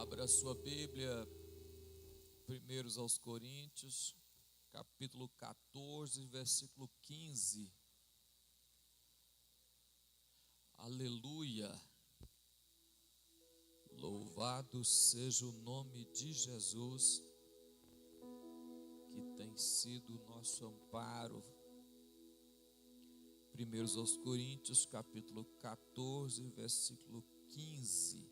Abra sua Bíblia, 1 aos Coríntios, capítulo 14, versículo 15. Aleluia! Louvado seja o nome de Jesus, que tem sido o nosso amparo. 1 aos Coríntios, capítulo 14, versículo 15.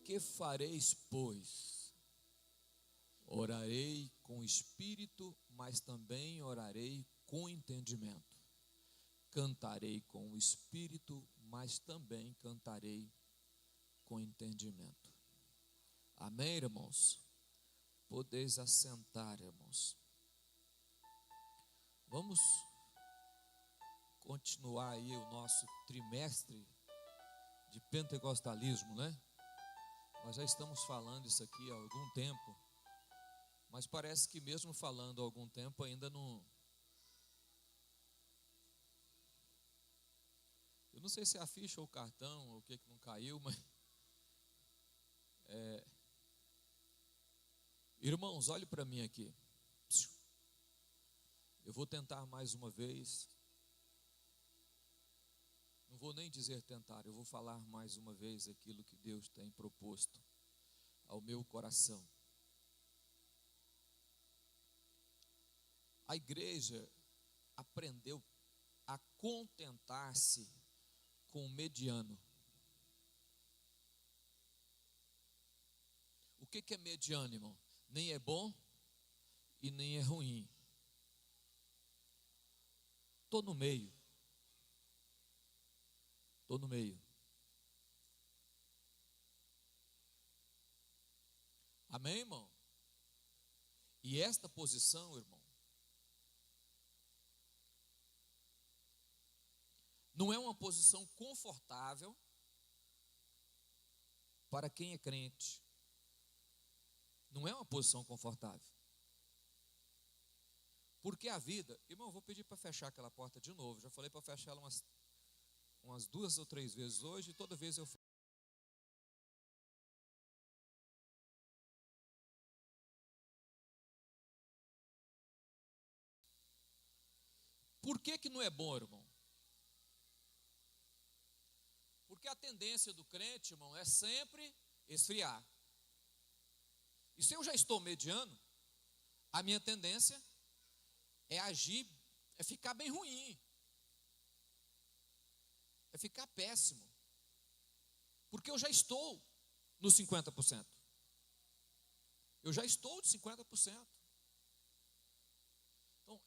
Que fareis, pois? Orarei com espírito, mas também orarei com entendimento. Cantarei com o espírito, mas também cantarei com entendimento. Amém, irmãos? Podeis assentar, irmãos. Vamos continuar aí o nosso trimestre de pentecostalismo, né? Nós já estamos falando isso aqui há algum tempo, mas parece que mesmo falando há algum tempo ainda não... Eu não sei se é a ficha ou o cartão, ou o que não caiu, mas... Irmãos, olhe para mim aqui. Eu vou tentar mais uma vez. Não vou nem dizer tentar, eu vou falar mais uma vez aquilo que Deus tem proposto ao meu coração. A igreja aprendeu a contentar-se com o mediano. O que é mediano, irmão? Nem é bom e nem é ruim. Estou no meio. Estou no meio. Amém, irmão? E esta posição, irmão, não é uma posição confortável para quem é crente. Não é uma posição confortável. Porque a vida... Irmão, eu vou pedir para fechar aquela porta de novo. Já falei para fechar ela umas 2 ou 3 vezes hoje, e toda vez eu... Por que não é bom, irmão? Porque a tendência do crente, irmão, é sempre esfriar. E se eu já estou mediano, a minha tendência é agir, é ficar bem ruim, é ficar péssimo, porque eu já estou nos 50%. Eu já estou de 50%. Então,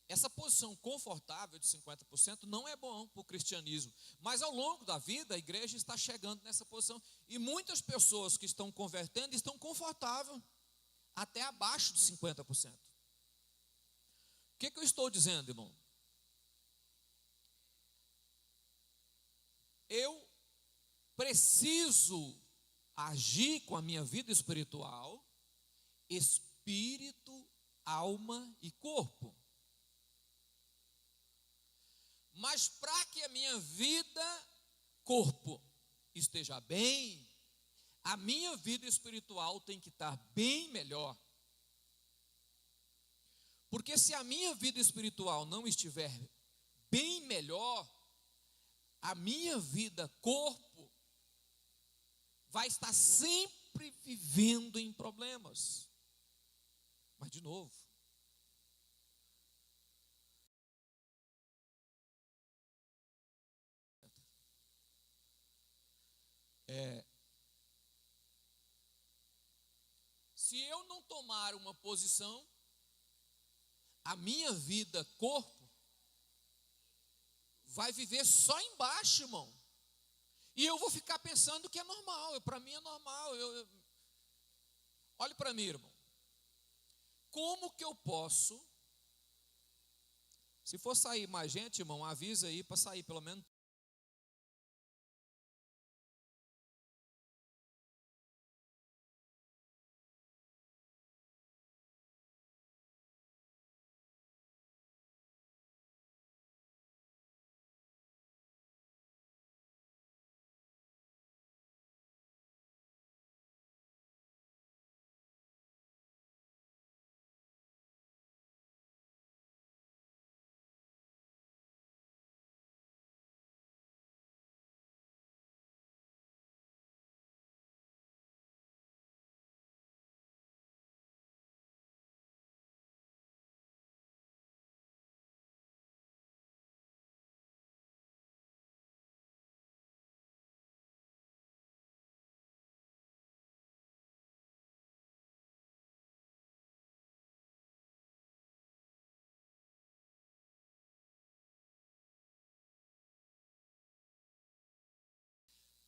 essa posição confortável de 50% não é bom para o cristianismo, mas ao longo da vida a igreja está chegando nessa posição, e muitas pessoas que estão convertendo estão confortáveis até abaixo de 50%. O que eu estou dizendo, irmão? Eu preciso agir com a minha vida espiritual, espírito, alma e corpo. Mas para que a minha vida, corpo, esteja bem, a minha vida espiritual tem que estar bem melhor. Porque se a minha vida espiritual não estiver bem melhor, a minha vida, corpo, vai estar sempre vivendo em problemas. Mas de novo, se eu não tomar uma posição, a minha vida, corpo, vai viver só embaixo, irmão. E eu vou ficar pensando que é normal. Para mim é normal. Olhe para mim, irmão. Como que eu posso... Se for sair mais gente, irmão, avisa aí para sair pelo menos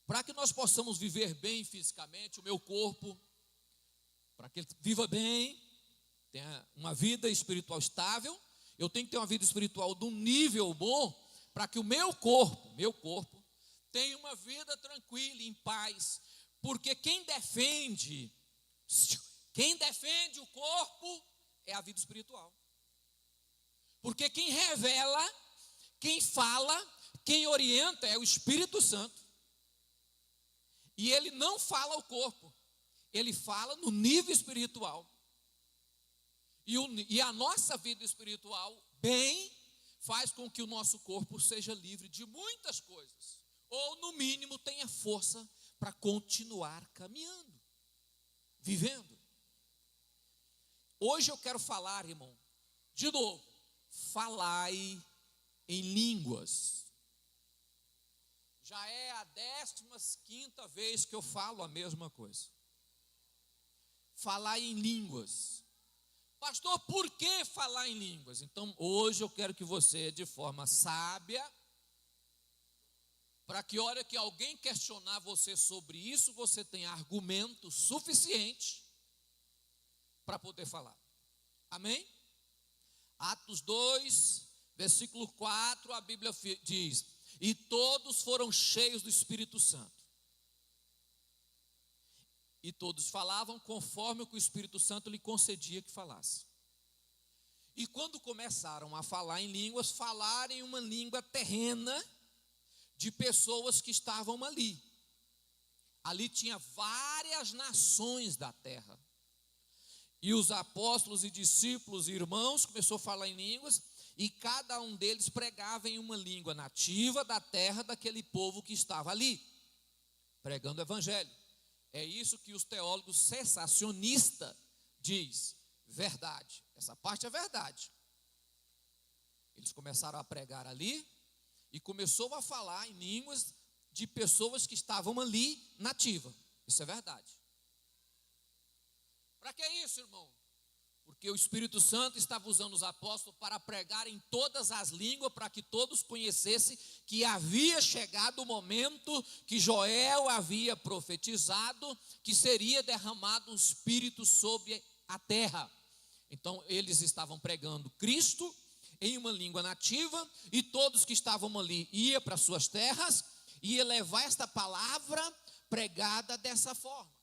Para que nós possamos viver bem fisicamente, o meu corpo, para que ele viva bem, tenha uma vida espiritual estável, eu tenho que ter uma vida espiritual de um nível bom, para que o meu corpo, tenha uma vida tranquila, em paz. Porque quem defende o corpo é a vida espiritual. Porque quem revela, quem fala, quem orienta é o Espírito Santo. E ele não fala ao corpo, ele fala no nível espiritual. E a nossa vida espiritual, bem, faz com que o nosso corpo seja livre de muitas coisas. Ou, no mínimo, tenha força para continuar caminhando, vivendo. Hoje eu quero falar, irmão, de novo, falai em línguas. Já é a 15ª vez que eu falo a mesma coisa. Falar em línguas. Pastor, por que falar em línguas? Então, hoje eu quero que você, de forma sábia, para que a hora que alguém questionar você sobre isso, você tenha argumento suficiente para poder falar. Amém? Atos 2, versículo 4, a Bíblia diz: e todos foram cheios do Espírito Santo. E todos falavam conforme o que o Espírito Santo lhe concedia que falasse. E quando começaram a falar em línguas, falaram em uma língua terrena de pessoas que estavam ali. Ali tinha várias nações da terra. E os apóstolos e discípulos e irmãos começaram a falar em línguas, e cada um deles pregava em uma língua nativa da terra daquele povo que estava ali, pregando o evangelho. É isso que os teólogos cessacionistas diz, verdade. Essa parte é verdade. Eles começaram a pregar ali e começou a falar em línguas de pessoas que estavam ali nativa. Isso é verdade. Para que isso, irmão? Porque o Espírito Santo estava usando os apóstolos para pregar em todas as línguas, para que todos conhecessem que havia chegado o momento que Joel havia profetizado, que seria derramado o Espírito sobre a terra. Então eles estavam pregando Cristo em uma língua nativa, e todos que estavam ali iam para suas terras, e ia levar esta palavra pregada dessa forma.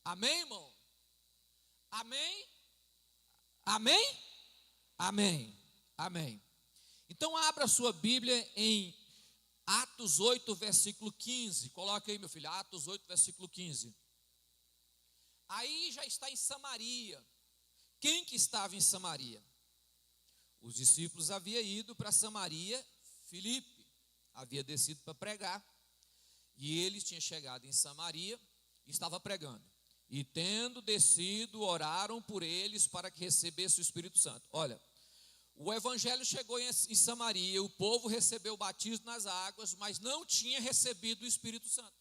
Amém, irmão? Amém? Amém? Amém. Amém. Então abra a sua Bíblia em Atos 8, versículo 15. Coloque aí, meu filho, Atos 8, versículo 15. Aí já está em Samaria. Quem que estava em Samaria? Os discípulos haviam ido para Samaria. Filipe havia descido para pregar, e eles tinham chegado em Samaria e estava pregando. E tendo descido, oraram por eles para que recebesse o Espírito Santo. Olha, o evangelho chegou em Samaria, o povo recebeu o batismo nas águas, mas não tinha recebido o Espírito Santo.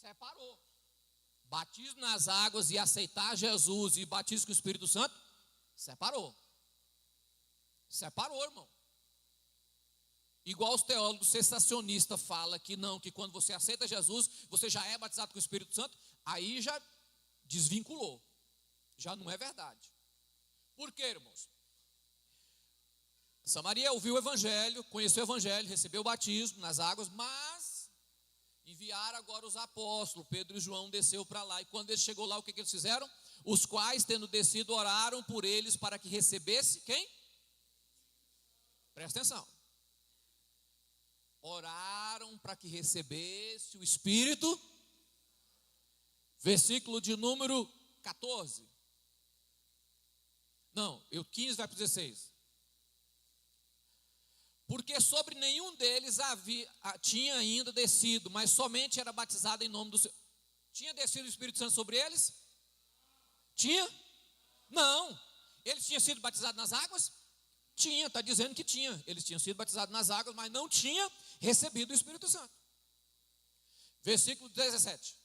Separou. Batismo nas águas e aceitar Jesus e batismo com o Espírito Santo, separou. Separou, irmão. Igual os teólogos cessacionistas falam que não, que quando você aceita Jesus, você já é batizado com o Espírito Santo, aí já desvinculou. Já não é verdade. Por quê, irmãos? Samaria ouviu o evangelho, conheceu o evangelho, recebeu o batismo nas águas, mas enviaram agora os apóstolos, Pedro e João desceu para lá, e quando eles chegou lá, o que eles fizeram? Os quais, tendo descido, oraram por eles para que recebesse, quem? Presta atenção. Oraram para que recebesse o Espírito, versículo de número 14. Não, o 15 vai para o 16. Porque sobre nenhum deles tinha ainda descido, mas somente era batizado em nome do Senhor. Tinha descido o Espírito Santo sobre eles? Tinha? Não. Eles tinham sido batizados nas águas? Tinha, está dizendo que tinha. Eles tinham sido batizados nas águas, mas não tinha recebido o Espírito Santo. Versículo 17.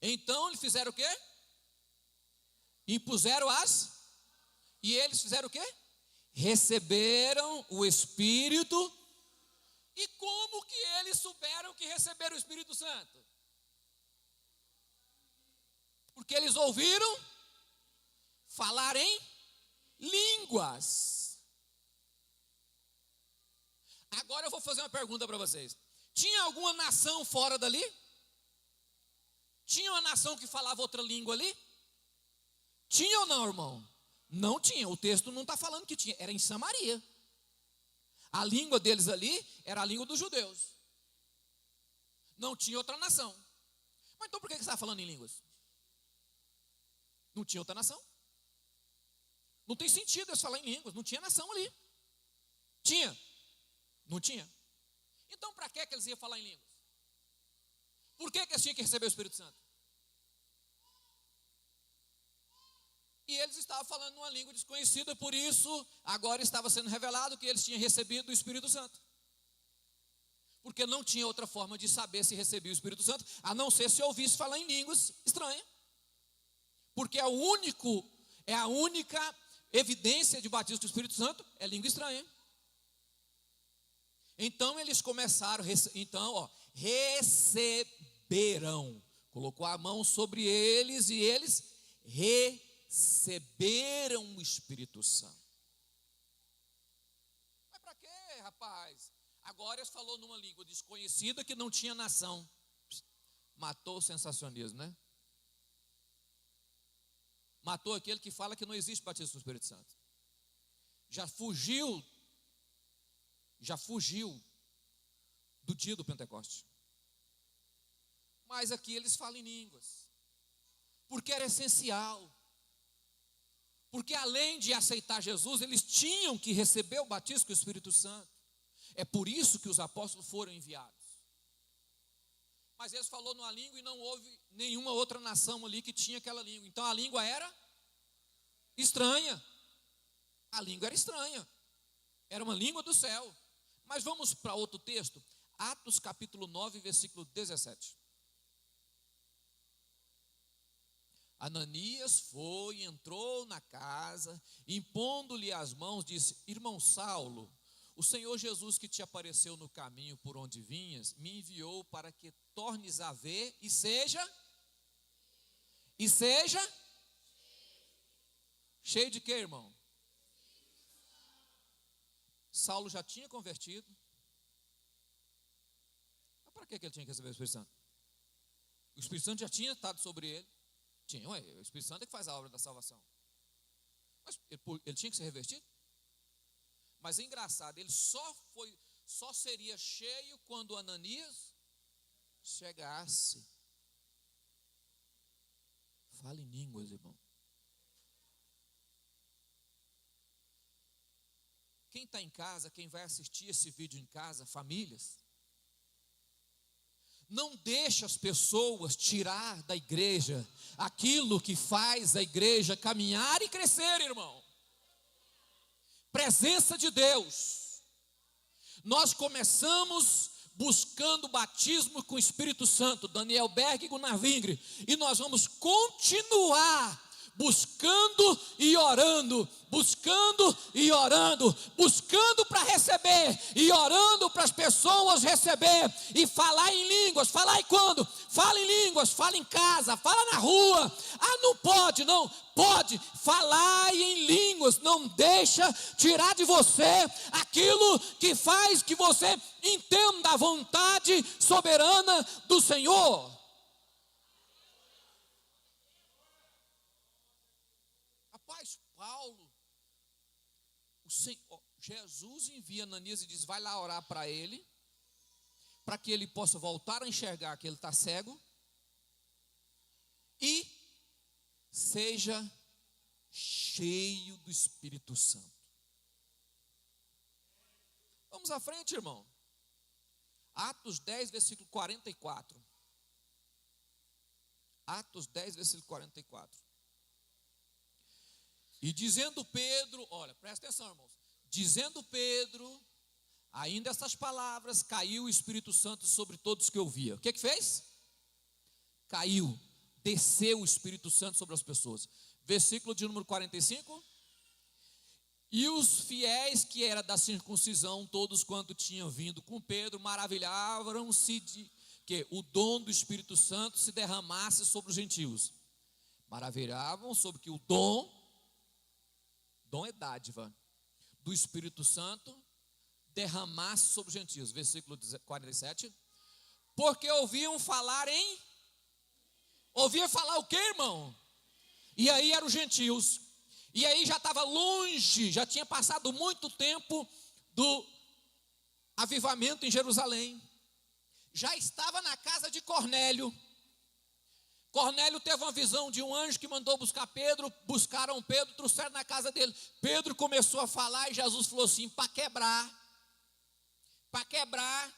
Então eles fizeram o quê? Impuseram e eles fizeram o quê? receberam o Espírito. E como que eles souberam que receberam o Espírito Santo? Porque eles ouviram falar em línguas. Agora eu vou fazer uma pergunta para vocês. Tinha alguma nação fora dali? Tinha uma nação que falava outra língua ali? Tinha ou não, irmão? Não tinha, o texto não está falando que tinha, era em Samaria. A língua deles ali era a língua dos judeus. Não tinha outra nação. Mas então por que você está falando em línguas? Não tinha outra nação. Não tem sentido eles falar em línguas, não tinha nação ali. Tinha? Não tinha. Então para que eles iam falar em línguas? Por que eles tinham que receber o Espírito Santo? E eles estavam falando uma língua desconhecida, por isso agora estava sendo revelado que eles tinham recebido o Espírito Santo. Porque não tinha outra forma de saber se recebia o Espírito Santo, a não ser se ouvisse falar em línguas estranhas. Porque é a única evidência de batismo do Espírito Santo, é língua estranha. Então eles começaram, receberão. Colocou a mão sobre eles e eles receberam o Espírito Santo. Mas para quê, rapaz? Agora eles falou numa língua desconhecida que não tinha nação. Matou o sensacionismo, né? Matou aquele que fala que não existe batismo do Espírito Santo. Já fugiu do dia do Pentecoste. Mas aqui eles falam em línguas, porque era essencial. Porque além de aceitar Jesus, eles tinham que receber o batismo com o Espírito Santo. É por isso que os apóstolos foram enviados. Mas eles falaram numa língua e não houve nenhuma outra nação ali que tinha aquela língua. Então a língua era estranha. A língua era estranha. Era uma língua do céu. Mas vamos para outro texto. Atos capítulo 9, versículo 17. Ananias foi e entrou na casa, impondo-lhe as mãos, disse: irmão Saulo, o Senhor Jesus que te apareceu no caminho por onde vinhas, me enviou para que tornes a ver e seja cheio de quê, irmão? Saulo já tinha convertido. Mas para que ele tinha que receber o Espírito Santo? O Espírito Santo já tinha estado sobre ele. Tinha, o Espírito Santo é que faz a obra da salvação. Mas ele tinha que ser revestido. Mas é engraçado, ele só seria cheio quando Ananias chegasse. Fale em línguas, irmão. Quem está em casa, quem vai assistir esse vídeo em casa, famílias, não deixe as pessoas tirar da igreja aquilo que faz a igreja caminhar e crescer, irmão. Presença de Deus. Nós começamos buscando o batismo com o Espírito Santo, Daniel Berg e Gunnar Vingre, e nós vamos continuar buscando e orando, buscando e orando, buscando para receber e orando para as pessoas receber e falar em línguas. Falar em quando? Fala em línguas, fala em casa, fala na rua. Ah, não pode, não pode. Falar em línguas, não deixa tirar de você aquilo que faz que você entenda a vontade soberana do Senhor. Paulo, Jesus envia Ananias e diz: vai lá orar para ele, para que ele possa voltar a enxergar que ele está cego e seja cheio do Espírito Santo. Vamos à frente, irmão. Atos 10, versículo 44. Atos 10, versículo 44. E dizendo Pedro, olha, presta atenção, irmãos. Dizendo Pedro, ainda essas palavras, caiu o Espírito Santo sobre todos que ouvia. O que fez? Caiu, desceu o Espírito Santo sobre as pessoas. Versículo de número 45. E os fiéis que era da circuncisão, todos quanto tinham vindo com Pedro, maravilhavam-se de que o dom do Espírito Santo se derramasse sobre os gentios. Maravilhavam sobre que o dom é dádiva, do Espírito Santo derramasse sobre os gentios. Versículo 47. Porque ouviam falar o quê, irmão? E aí eram os gentios. E aí já estava longe, já tinha passado muito tempo do avivamento em Jerusalém. Já estava na casa de Cornélio. Cornélio teve uma visão de um anjo que mandou buscar Pedro. Buscaram Pedro, trouxeram na casa dele. Pedro começou a falar e Jesus falou assim: para quebrar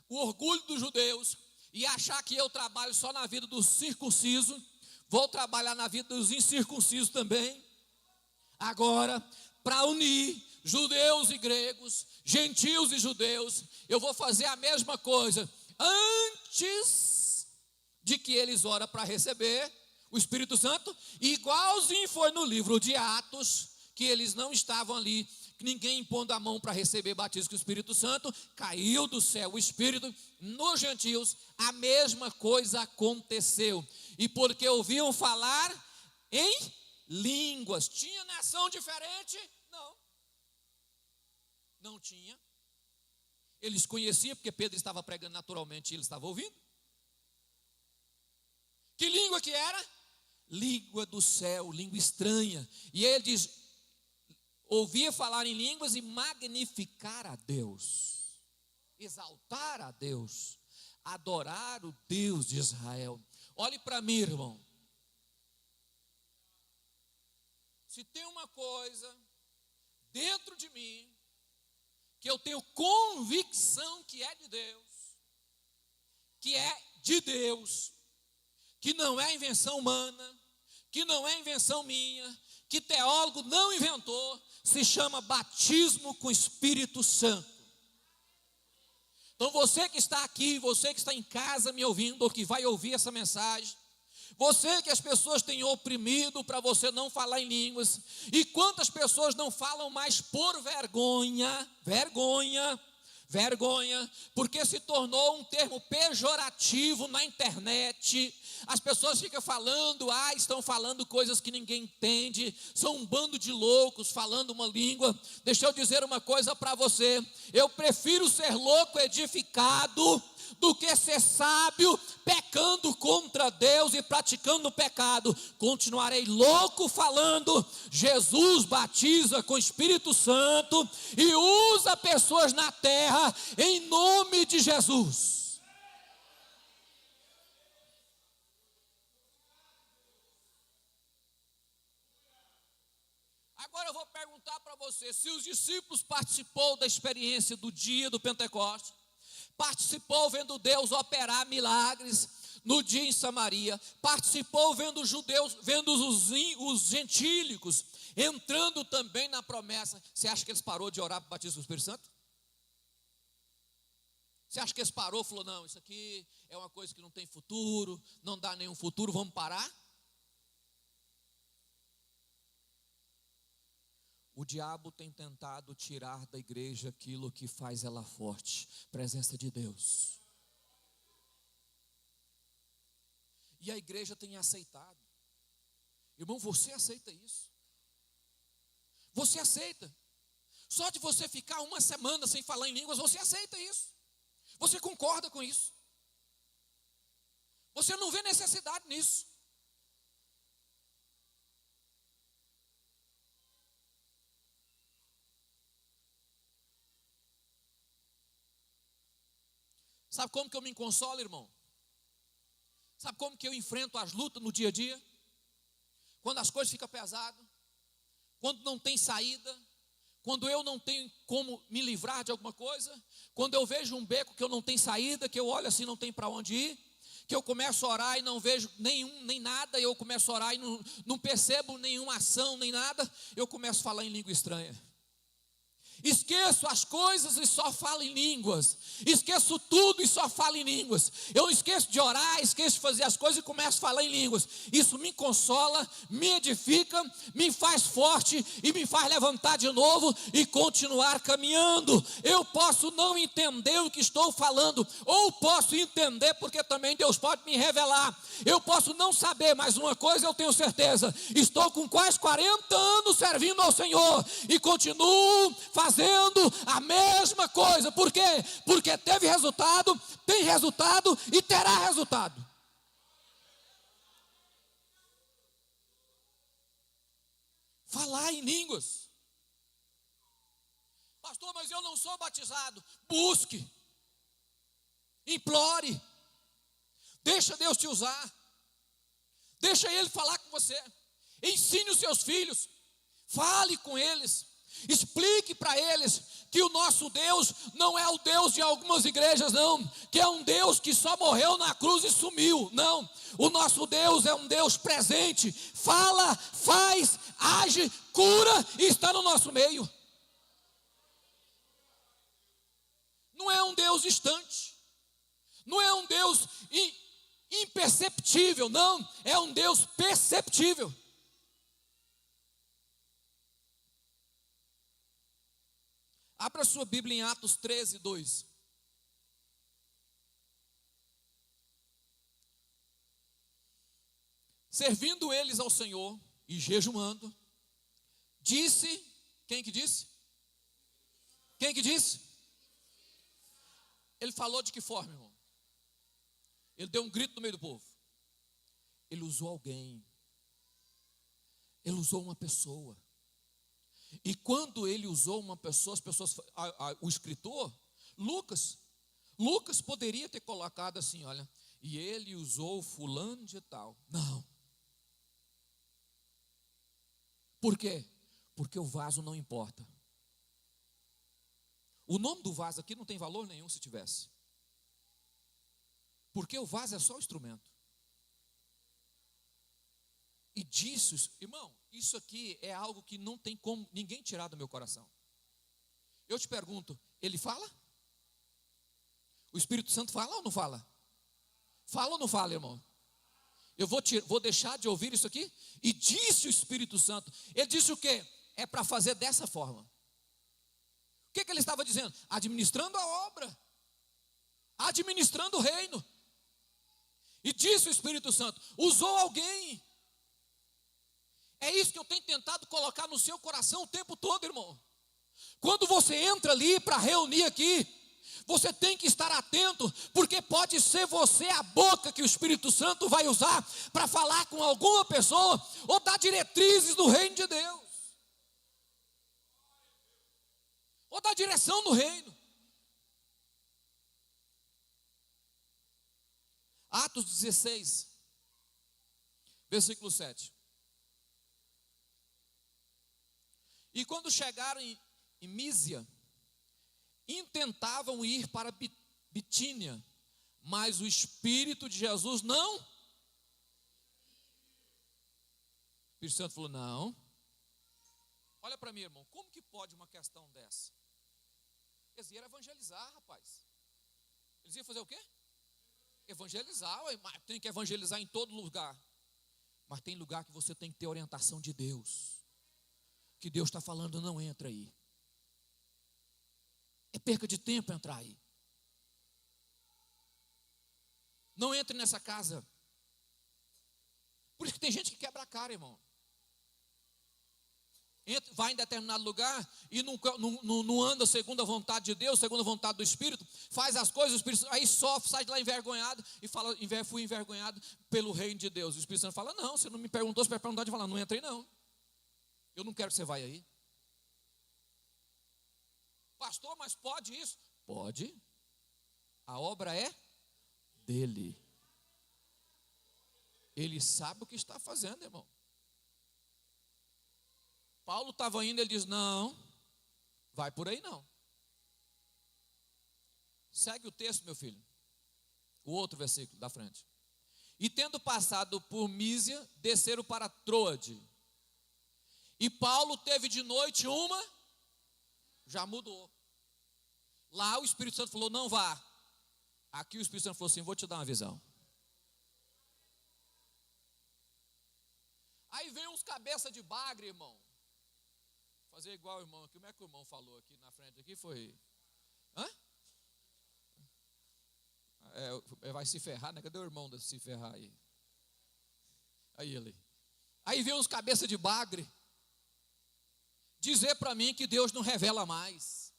o orgulho dos judeus e achar que eu trabalho só na vida dos circuncisos, vou trabalhar na vida dos incircuncisos também. Agora, para unir judeus e gregos, gentios e judeus, eu vou fazer a mesma coisa. Antes de que eles orem para receber o Espírito Santo, igualzinho foi no livro de Atos, que eles não estavam ali, ninguém impondo a mão para receber batismo com o Espírito Santo, caiu do céu o Espírito. Nos gentios, a mesma coisa aconteceu. E porque ouviam falar em línguas. Tinha nação diferente? Não tinha. Eles conheciam, porque Pedro estava pregando naturalmente e eles estavam ouvindo. Que língua que era? Língua do céu, língua estranha. E ele diz: ouvia falar em línguas e magnificar a Deus, exaltar a Deus, adorar o Deus de Israel. Olhe para mim, irmão. Se tem uma coisa dentro de mim que eu tenho convicção que é de Deus, que não é invenção humana, que não é invenção minha, que teólogo não inventou, se chama batismo com o Espírito Santo. Então você que está aqui, você que está em casa me ouvindo, ou que vai ouvir essa mensagem, você que as pessoas têm oprimido para você não falar em línguas, e quantas pessoas não falam mais por vergonha, porque se tornou um termo pejorativo na internet. As pessoas ficam falando, estão falando coisas que ninguém entende, são um bando de loucos falando uma língua. Deixa eu dizer uma coisa para você: eu prefiro ser louco edificado do que ser sábio pecando contra Deus e praticando o pecado. Continuarei louco falando: Jesus batiza com o Espírito Santo e usa pessoas na terra em nome de Jesus. Agora eu vou perguntar para você: se os discípulos participou da experiência do dia do Pentecostes, participou vendo Deus operar milagres no dia em Samaria, participou vendo os judeus, vendo os gentílicos entrando também na promessa, você acha que eles parou de orar para o batismo do Espírito Santo? Você acha que eles parou e falou: não, isso aqui é uma coisa que não tem futuro, não dá nenhum futuro, vamos parar? O diabo tem tentado tirar da igreja aquilo que faz ela forte, presença de Deus. E a igreja tem aceitado. Irmão, você aceita isso? Você aceita? Só de você ficar uma semana sem falar em línguas, você aceita isso? Você concorda com isso? Você não vê necessidade nisso? Sabe como que eu me consolo, irmão? Sabe como que eu enfrento as lutas no dia a dia? Quando as coisas ficam pesadas, quando não tem saída, quando eu não tenho como me livrar de alguma coisa, quando eu vejo um beco que eu não tenho saída, que eu olho assim, não tem para onde ir, que eu começo a orar e não vejo nem nada, eu começo a orar e não percebo nenhuma ação, nem nada, eu começo a falar em língua estranha. Esqueço as coisas e só falo em línguas. Esqueço tudo e só falo em línguas. Eu esqueço de orar, esqueço de fazer as coisas e começo a falar em línguas. Isso me consola, me edifica, me faz forte e me faz levantar de novo e continuar caminhando. Eu posso não entender o que estou falando, ou posso entender porque também Deus pode me revelar. Eu posso não saber, mas uma coisa eu tenho certeza: estou com quase 40 anos servindo ao Senhor e continuo fazendo a mesma coisa. Por quê? Porque teve resultado, tem resultado e terá resultado. Falar em línguas. Pastor, mas eu não sou batizado. Busque, implore, deixa Deus te usar, deixa Ele falar com você, ensine os seus filhos, fale com eles, explique para eles que o nosso Deus não é o Deus de algumas igrejas, não, que é um Deus que só morreu na cruz e sumiu. Não, o nosso Deus é um Deus presente, fala, faz, age, cura e está no nosso meio. Não é um Deus distante, não é um Deus imperceptível, não, é um Deus perceptível. Abra sua Bíblia em Atos 13, 2. Servindo eles ao Senhor e jejuando, disse, quem que disse? Quem que disse? Ele falou de que forma, irmão? Ele deu um grito no meio do povo. Ele usou alguém. Ele usou uma pessoa. E quando ele usou uma pessoa, o escritor, Lucas poderia ter colocado assim, olha, e ele usou fulano de tal. Não. Por quê? Porque o vaso não importa. O nome do vaso aqui não tem valor nenhum se tivesse. Porque o vaso é só o instrumento. E disso, irmão, isso aqui é algo que não tem como ninguém tirar do meu coração. Eu te pergunto, ele fala? O Espírito Santo fala ou não fala? Fala ou não fala, irmão? Eu vou deixar de ouvir isso aqui? E disse o Espírito Santo. Ele disse o quê? É para fazer dessa forma. O que ele estava dizendo? Administrando a obra, administrando o reino. E disse o Espírito Santo, usou alguém. É isso que eu tenho tentado colocar no seu coração o tempo todo, irmão. Quando você entra ali para reunir aqui, você tem que estar atento, porque pode ser você a boca que o Espírito Santo vai usar para falar com alguma pessoa ou dar diretrizes do reino de Deus, ou dar direção no reino. Atos 16, versículo 7. E quando chegaram em Mísia, intentavam ir para Bitínia, mas o Espírito de Jesus não. O Espírito Santo falou, não. Olha para mim, irmão, como que pode uma questão dessa? Eles iam evangelizar, rapaz. Eles iam fazer o quê? Evangelizar, tem que evangelizar em todo lugar. Mas tem lugar que você tem que ter orientação de Deus. Que Deus está falando, não entra aí. É perca de tempo entrar aí. Não entre nessa casa. Por isso que tem gente que quebra a cara, irmão. Vai em determinado lugar e não anda segundo a vontade de Deus, segundo a vontade do Espírito, faz as coisas, o Espírito, aí sofre, sai de lá envergonhado e fala, fui envergonhado pelo reino de Deus. O Espírito Santo fala, não, você não me perguntou, você vai perguntar de falar, não entra aí não. Eu não quero que você vá aí. Pastor, mas pode isso? Pode. A obra é dele. Ele sabe o que está fazendo, irmão. Paulo estava indo, ele diz, não, vai por aí não. Segue o texto, meu filho. O outro versículo da frente. E tendo passado por Mísia, desceram para Troade. E Paulo teve de noite uma já mudou. Lá o Espírito Santo falou, não vá. Aqui o Espírito Santo falou assim, vou te dar uma visão. Aí vem uns cabeça de bagre, irmão. Fazer igual o irmão aqui. Como é que o irmão falou aqui na frente? Aqui foi... Hã? Vai se ferrar, né? Cadê o irmão desse se ferrar aí? Aí ele. Aí vem uns cabeça de bagre. Dizer para mim que Deus não revela mais.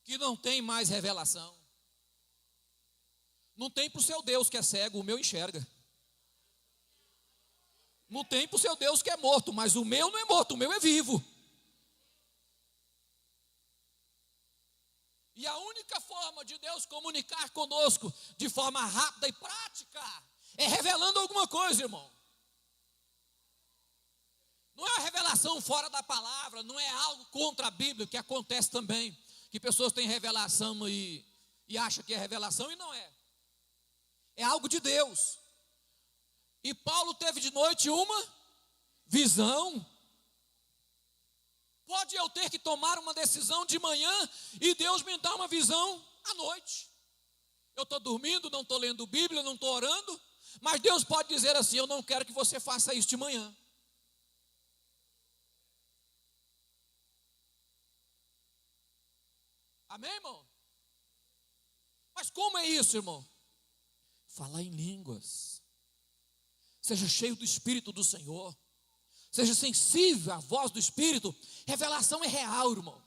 Que não tem mais revelação. Não tem para o seu Deus que é cego, o meu enxerga. Não tem para o seu Deus que é morto, mas o meu não é morto, o meu é vivo. E a única forma de Deus comunicar conosco de forma rápida e prática é revelando alguma coisa, irmão. Não é uma revelação fora da palavra, não é algo contra a Bíblia, que acontece também, que pessoas têm revelação e acham que é revelação e não é. É algo de Deus. E Paulo teve de noite uma visão. Pode eu ter que tomar uma decisão de manhã e Deus me dá uma visão à noite. Eu estou dormindo, não estou lendo Bíblia, não estou orando, mas Deus pode dizer assim, eu não quero que você faça isso de manhã. Amém, irmão? Mas como é isso, irmão? Falar em línguas. Seja cheio do Espírito do Senhor. Seja sensível à voz do Espírito. Revelação é real, irmão.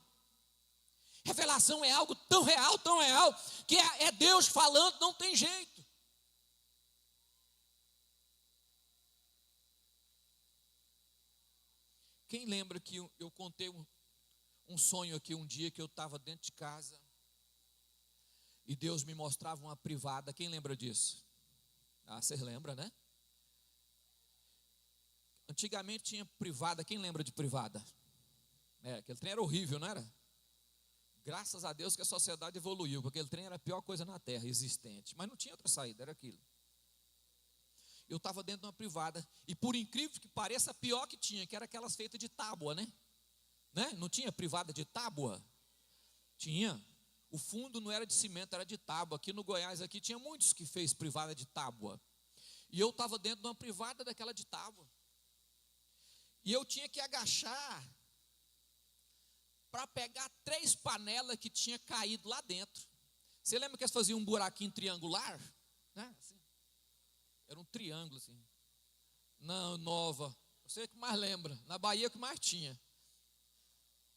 Revelação é algo tão real, que é Deus falando, não tem jeito. Quem lembra que eu contei um sonho aqui um dia que eu estava dentro de casa e Deus me mostrava uma privada? Quem lembra disso? Ah, vocês lembram, né? Antigamente tinha privada, quem lembra de privada? Aquele trem era horrível, não era? Graças a Deus que a sociedade evoluiu, porque aquele trem era a pior coisa na terra existente, mas não tinha outra saída, era aquilo. Eu estava dentro de uma privada, e por incrível que pareça, a pior que tinha, que era aquelas feitas de tábua, né? Não tinha privada de tábua? Tinha. O fundo não era de cimento, era de tábua. Aqui no Goiás, aqui tinha muitos que fez privada de tábua. E eu estava dentro de uma privada daquela de tábua. E eu tinha que agachar para pegar 3 panelas que tinha caído lá dentro. Você lembra que eles faziam um buraquinho triangular? Né? Assim. Era um triângulo assim. Não, Nova. Você que mais lembra. Na Bahia que mais tinha.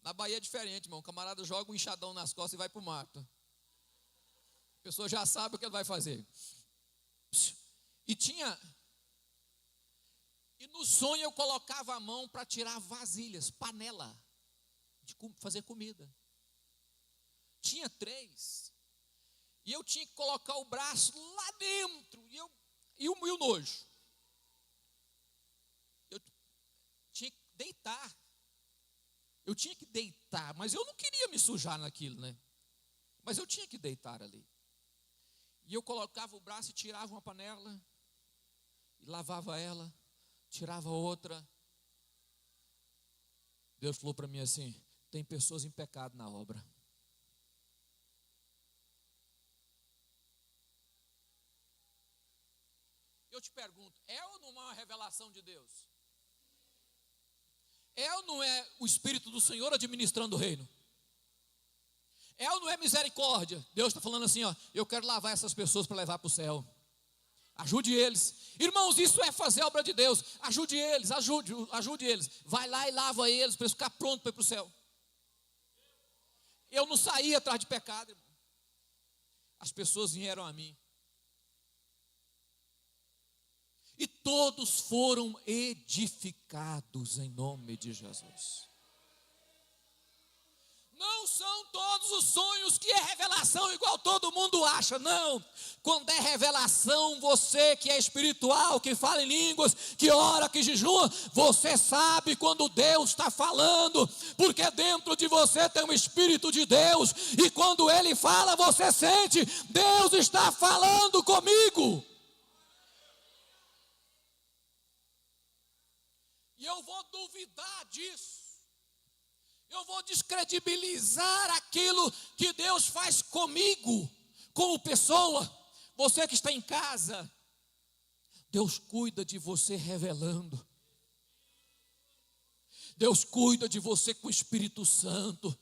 Na Bahia é diferente, irmão. O camarada joga um enxadão nas costas e vai para o mato. A pessoa já sabe o que ele vai fazer. E no sonho eu colocava a mão para tirar vasilhas, panela, de fazer comida. Tinha 3. E eu tinha que colocar o braço lá dentro. E o nojo. Eu tinha que deitar. Mas eu não queria me sujar naquilo, né? Mas eu tinha que deitar ali. E eu colocava o braço e tirava uma panela, e lavava ela, tirava outra. Deus falou para mim assim, tem pessoas em pecado na obra. Eu te pergunto, é ou não é uma revelação de Deus? É ou não é o Espírito do Senhor administrando o reino? É ou não é misericórdia? Deus está falando assim, ó, eu quero lavar essas pessoas para levar para o céu. Ajude eles. Irmãos, isso é fazer a obra de Deus. Ajude eles. Vai lá e lava eles para eles ficar prontos para ir para o céu. Eu não saí atrás de pecado, irmão. As pessoas vieram a mim. E todos foram edificados em nome de Jesus. Não são todos os sonhos que é revelação igual todo mundo acha, não. Quando é revelação, você que é espiritual, que fala em línguas, que ora, que jejua, você sabe quando Deus está falando, porque dentro de você tem o Espírito de Deus, e quando Ele fala, você sente, Deus está falando comigo. E eu vou duvidar disso. Eu vou descredibilizar aquilo que Deus faz comigo, como pessoa. Você que está em casa, Deus cuida de você revelando. Deus cuida de você com o Espírito Santo.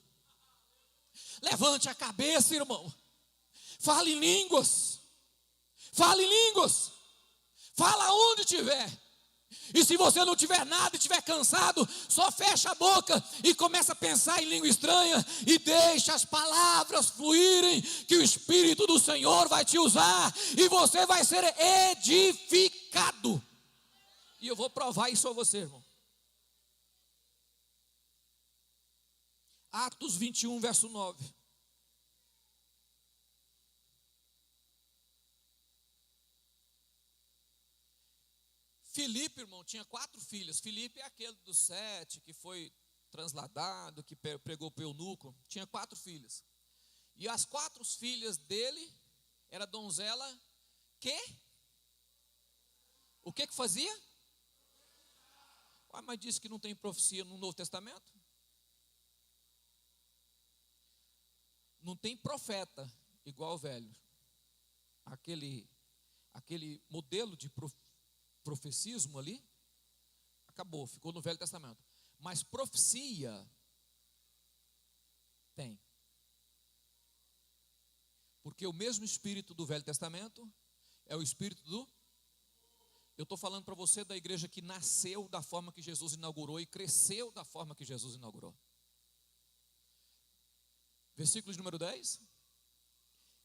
Levante a cabeça, irmão. Fale em línguas. Fale em línguas. Fala onde estiver. E se você não tiver nada e estiver cansado, só fecha a boca e começa a pensar em língua estranha e deixa as palavras fluírem, que o Espírito do Senhor vai te usar e você vai ser edificado. E eu vou provar isso a você, irmão. Atos 21, verso 9. Filipe, irmão, tinha 4 filhas. Filipe é aquele dos 7 que foi transladado, que pregou para o eunuco. Tinha 4 filhas. E as 4 filhas dele era donzela que? O que fazia? Mas disse que não tem profecia no Novo Testamento? Não tem profeta igual o velho. Aquele modelo de profecismo ali, acabou, ficou no Velho Testamento. Mas profecia tem. Porque o mesmo Espírito do Velho Testamento é o Espírito do... Eu estou falando para você da igreja que nasceu da forma que Jesus inaugurou e cresceu da forma que Jesus inaugurou. Versículo de número 10.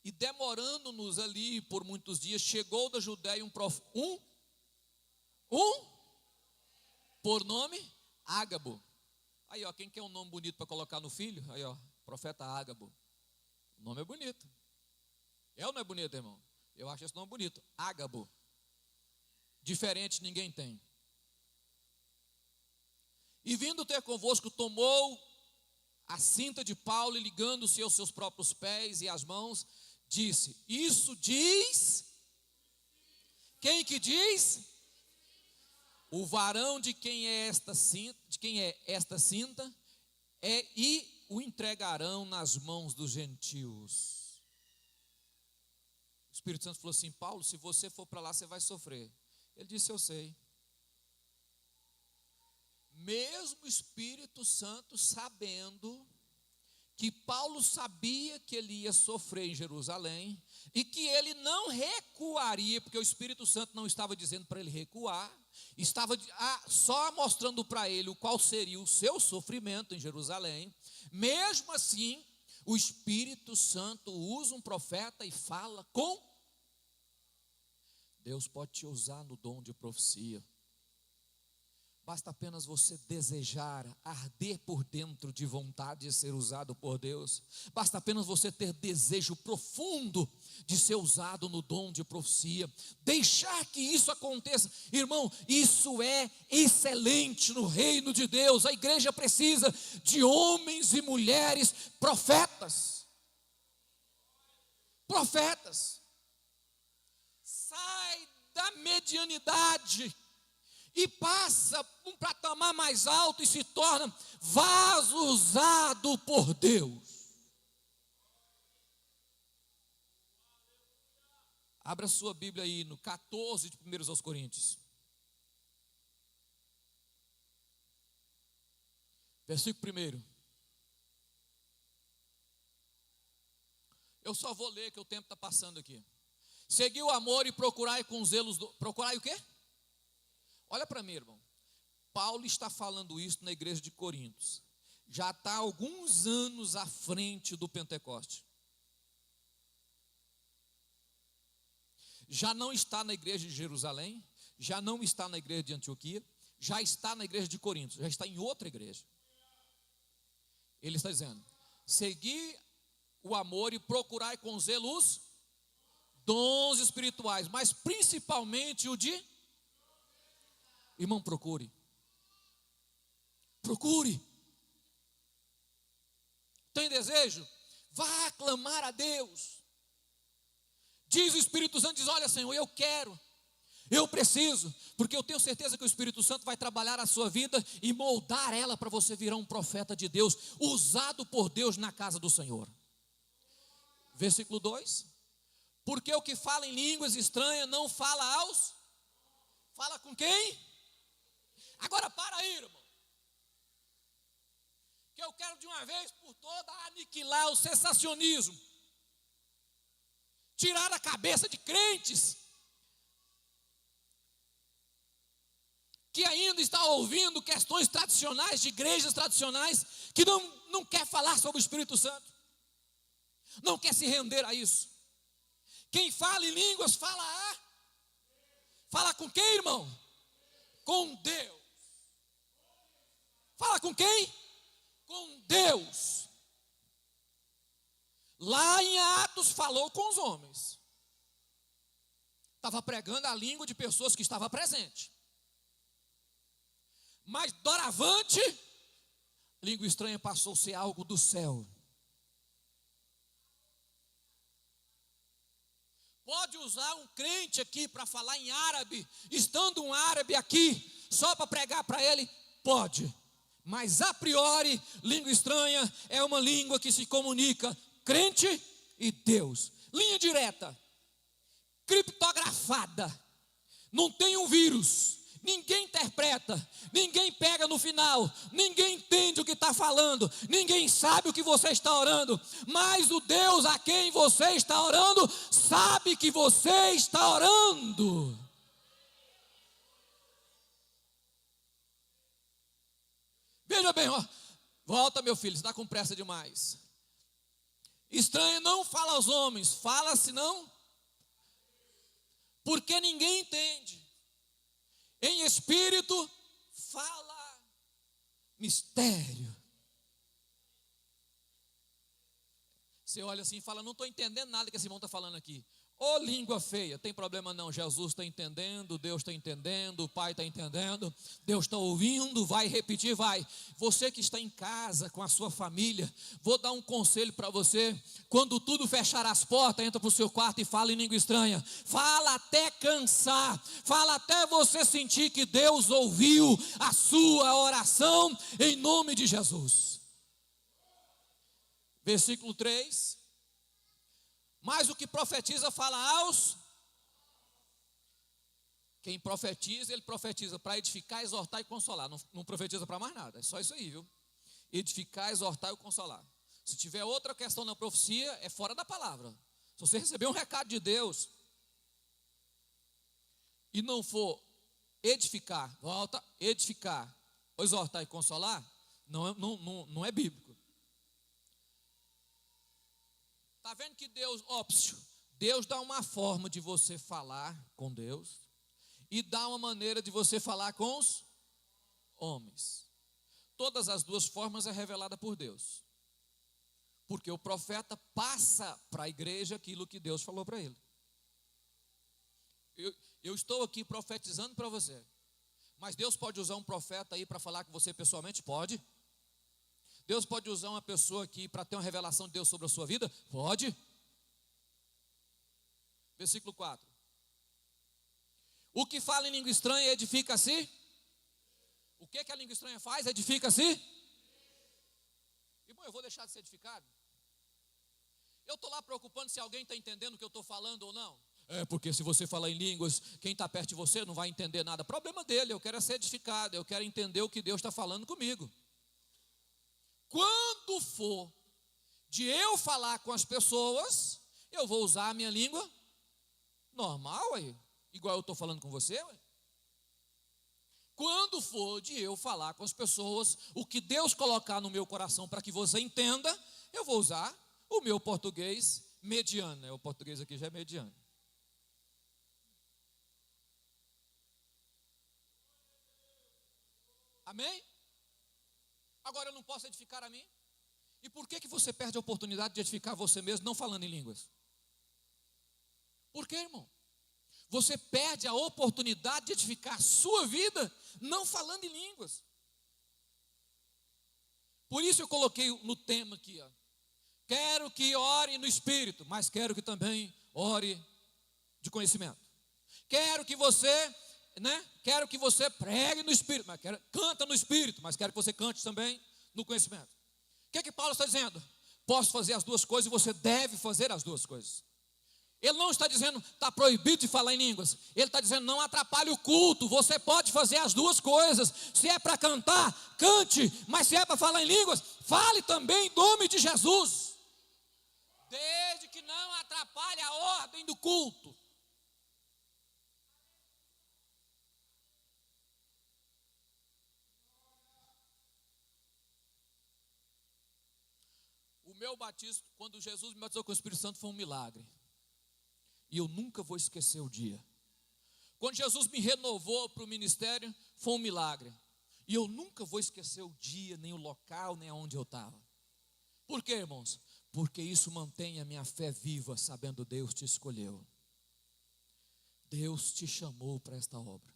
E demorando-nos ali por muitos dias, chegou da Judéia por nome Ágabo. Aí, ó, quem quer um nome bonito para colocar no filho? Aí, ó, profeta Ágabo. O nome é bonito. É ou não é bonito, irmão? Eu acho esse nome bonito. Ágabo. Diferente ninguém tem. E vindo ter convosco, tomou a cinta de Paulo e ligando-se aos seus próprios pés e as mãos, disse: isso diz... Quem que diz? O varão de quem é esta cinta, e o entregarão nas mãos dos gentios. O Espírito Santo falou assim: Paulo, se você for para lá, você vai sofrer. Ele disse: eu sei. Mesmo o Espírito Santo sabendo que Paulo sabia que ele ia sofrer em Jerusalém e que ele não recuaria, porque o Espírito Santo não estava dizendo para ele recuar, estava só mostrando para ele qual seria o seu sofrimento em Jerusalém. Mesmo assim, o Espírito Santo usa um profeta e fala com... Deus pode te usar no dom de profecia. Basta apenas você desejar, arder por dentro de vontade de ser usado por Deus. Basta apenas você ter desejo profundo de ser usado no dom de profecia. Deixar que isso aconteça. Irmão, isso é excelente no reino de Deus. A igreja precisa de homens e mulheres profetas. Profetas. Sai da medianidade e passa um patamar mais alto e se torna vaso usado por Deus. Abra sua Bíblia aí no 14 de 1 aos Coríntios. Versículo 1. Eu só vou ler que o tempo está passando aqui. Segui o amor e procurai com zelos... Procurai o quê? Olha para mim, irmão. Paulo está falando isso na igreja de Coríntios. Já está alguns anos à frente do Pentecoste. Já não está na igreja de Jerusalém, já não está na igreja de Antioquia, já está na igreja de Coríntios, já está em outra igreja. Ele está dizendo: segui o amor e procurai com zelo os dons espirituais, mas principalmente o de... Irmão, procure. Procure. Tem desejo? Vá clamar a Deus. Diz o Espírito Santo, diz: olha, Senhor, eu quero. Eu preciso, porque eu tenho certeza que o Espírito Santo vai trabalhar a sua vida e moldar ela para você virar um profeta de Deus, usado por Deus na casa do Senhor. Versículo 2: porque o que fala em línguas estranhas não fala aos... Fala com quem? Agora para aí, irmão, que eu quero de uma vez por todas aniquilar o sensacionismo, tirar da cabeça de crentes que ainda está ouvindo questões tradicionais, de igrejas tradicionais, que não quer falar sobre o Espírito Santo, não quer se render a isso. Quem fala em línguas, fala com quem, irmão? Com Deus. Fala com quem? Com Deus. Lá em Atos falou com os homens, estava pregando a língua de pessoas que estavam presentes. Mas doravante, língua estranha passou a ser algo do céu. Pode usar um crente aqui para falar em árabe, estando um árabe aqui, só para pregar para ele? Pode. Mas a priori, língua estranha é uma língua que se comunica crente e Deus. Linha direta, criptografada, não tem um vírus. Ninguém interpreta, ninguém pega no final, ninguém entende o que está falando, ninguém sabe o que você está orando, mas o Deus a quem você está orando, sabe que você está orando. Veja bem, ó, volta meu filho, você está com pressa demais. Estranho não fala aos homens, fala senão, porque ninguém entende. Em espírito, fala mistério. Você olha assim e fala, não estou entendendo nada que esse irmão está falando aqui. Ô língua feia, tem problema não, Jesus está entendendo, Deus está entendendo, o Pai está entendendo, Deus está ouvindo, vai repetir, vai. Você que está em casa com a sua família, vou dar um conselho para você. Quando tudo fechar as portas, entra para o seu quarto e fala em língua estranha. Fala até cansar, fala até você sentir que Deus ouviu a sua oração, em nome de Jesus. Versículo 3. Mas o que profetiza fala aos... Quem profetiza, ele profetiza para edificar, exortar e consolar. Não profetiza para mais nada, é só isso aí, viu? Edificar, exortar e consolar. Se tiver outra questão na profecia, é fora da palavra. Se você receber um recado de Deus e não for edificar, volta, edificar, exortar e consolar, não é bíblico. Está vendo que Deus dá uma forma de você falar com Deus e dá uma maneira de você falar com os homens. Todas as duas formas é revelada por Deus. Porque o profeta passa para a igreja aquilo que Deus falou para ele. Eu estou aqui profetizando para você. Mas Deus pode usar um profeta aí para falar com você pessoalmente? Pode. Deus pode usar uma pessoa aqui para ter uma revelação de Deus sobre a sua vida? Pode. Versículo 4. O que fala em língua estranha edifica-se. O que a língua estranha faz? Edifica-se. Irmão, eu vou deixar de ser edificado? Eu estou lá preocupando se alguém está entendendo o que eu estou falando ou não. É porque se você falar em línguas, quem está perto de você não vai entender nada. Problema dele, eu quero ser edificado, eu quero entender o que Deus está falando comigo. Quando for de eu falar com as pessoas, eu vou usar a minha língua normal, aí, igual eu estou falando com você. Aí. Quando for de eu falar com as pessoas, o que Deus colocar no meu coração para que você entenda, eu vou usar o meu português mediano. O português aqui já é mediano. Amém? Agora eu não posso edificar a mim? E por que você perde a oportunidade de edificar você mesmo não falando em línguas? Por quê, irmão? Você perde a oportunidade de edificar a sua vida não falando em línguas. Por isso eu coloquei no tema aqui, ó. Quero que ore no Espírito, mas quero que também ore de conhecimento. Quero que você, quero que você pregue no Espírito, mas canta no Espírito, mas quero que você cante também no conhecimento. O que é que Paulo está dizendo? Posso fazer as duas coisas e você deve fazer as duas coisas. Ele não está dizendo, está proibido de falar em línguas. Ele está dizendo, não atrapalhe o culto. Você pode fazer as duas coisas. Se é para cantar, cante. Mas se é para falar em línguas, fale também em nome de Jesus. Desde que não atrapalhe a ordem do culto. O meu batismo, quando Jesus me batizou com o Espírito Santo, foi um milagre. E eu nunca vou esquecer o dia. Quando Jesus me renovou para o ministério, foi um milagre. E eu nunca vou esquecer o dia, nem o local, nem aonde eu estava. Por quê, irmãos? Porque isso mantém a minha fé viva, sabendo Deus te escolheu. Deus te chamou para esta obra.